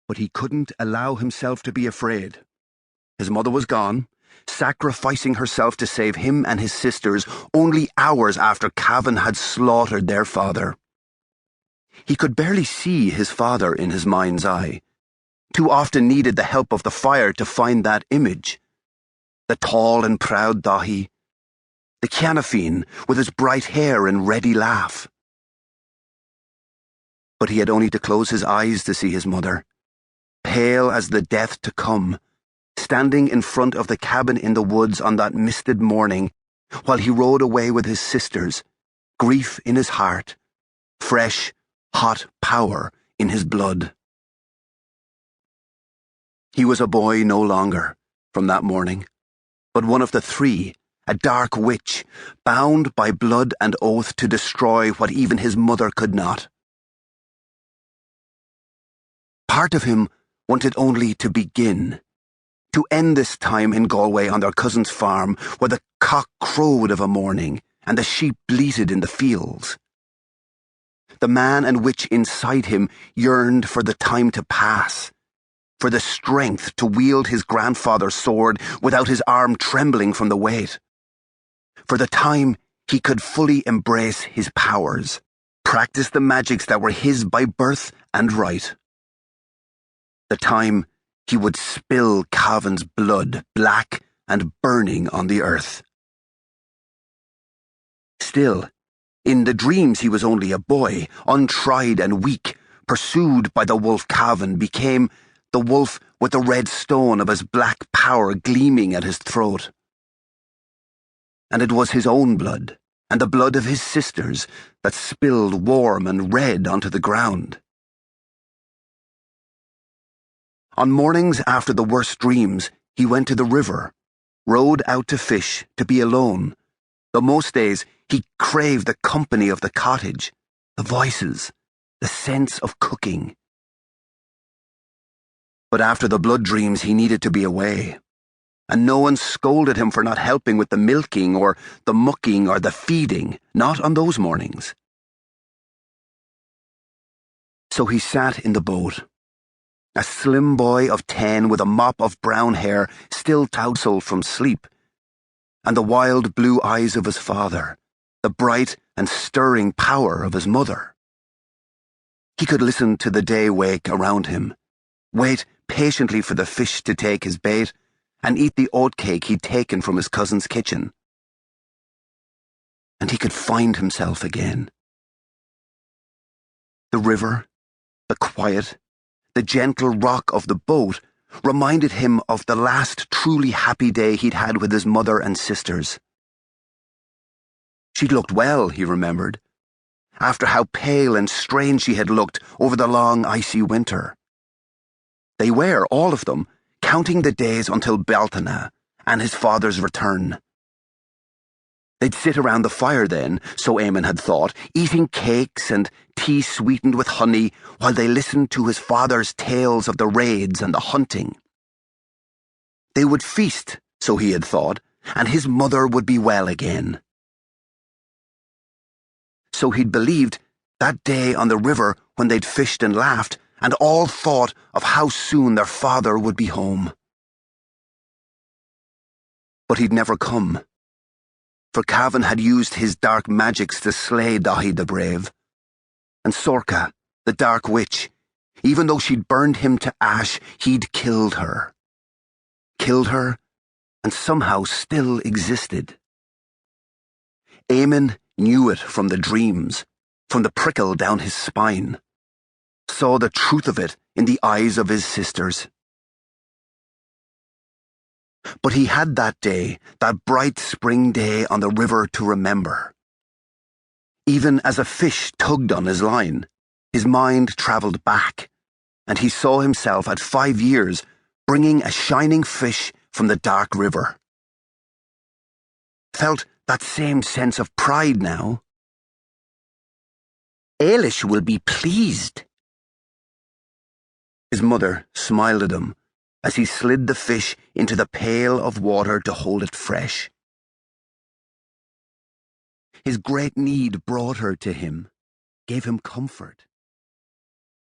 But he couldn't allow himself to be afraid. His mother was gone, sacrificing herself to save him and his sisters only hours after Cavan had slaughtered their father. He could barely see his father in his mind's eye. Too often needed the help of the fire to find that image. The tall and proud Dahi, the Cianafine with his bright hair and ready laugh. But he had only to close his eyes to see his mother, pale as the death to come, standing in front of the cabin in the woods on that misted morning while he rode away with his sisters, grief in his heart, fresh, hot power in his blood. He was a boy no longer from that morning, but one of the three, a dark witch, bound by blood and oath to destroy what even his mother could not. Part of him wanted only to begin, to end this time in Galway on their cousin's farm where the cock crowed of a morning and the sheep bleated in the fields. The man and witch inside him yearned for the time to pass, for the strength to wield his grandfather's sword without his arm trembling from the weight, for the time he could fully embrace his powers, practice the magics that were his by birth and right. The time he would spill Cavan's blood black and burning on the earth. Still, in the dreams he was only a boy, untried and weak, pursued by the wolf Cavan, became the wolf with the red stone of his black power gleaming at his throat. And it was his own blood, and the blood of his sisters, that spilled warm and red onto the ground. On mornings after the worst dreams, he went to the river, rowed out to fish, to be alone, though most days he craved the company of the cottage, the voices, the sense of cooking. But after the blood dreams he needed to be away, and no one scolded him for not helping with the milking or the mucking or the feeding, not on those mornings. So he sat in the boat, a slim boy of 10 with a mop of brown hair still tousled from sleep, and the wild blue eyes of his father, the bright and stirring power of his mother. He could listen to the day wake around him, wait patiently for the fish to take his bait, and eat the oatcake he'd taken from his cousin's kitchen. And he could find himself again. The river, the quiet, the gentle rock of the boat reminded him of the last truly happy day he'd had with his mother and sisters. She'd looked well, he remembered, after how pale and strange she had looked over the long icy winter. They were, all of them, counting the days until Beltana and his father's return. They'd sit around the fire then, so Eamon had thought, eating cakes and tea sweetened with honey while they listened to his father's tales of the raids and the hunting. They would feast, so he had thought, and his mother would be well again. So he'd believed that day on the river when they'd fished and laughed, and all thought of how soon their father would be home. But he'd never come, for Cavan had used his dark magics to slay Dahi the Brave, and Sorka, the dark witch, even though she'd burned him to ash, he'd killed her. Killed her, and somehow still existed. Eamon knew it from the dreams, from the prickle down his spine, saw the truth of it in the eyes of his sisters. But he had that day, that bright spring day on the river to remember. Even as a fish tugged on his line, his mind travelled back, and he saw himself at 5 years bringing a shining fish from the dark river. Felt that same sense of pride now. Eilish will be pleased. His mother smiled at him as he slid the fish into the pail of water to hold it fresh. His great need brought her to him, gave him comfort.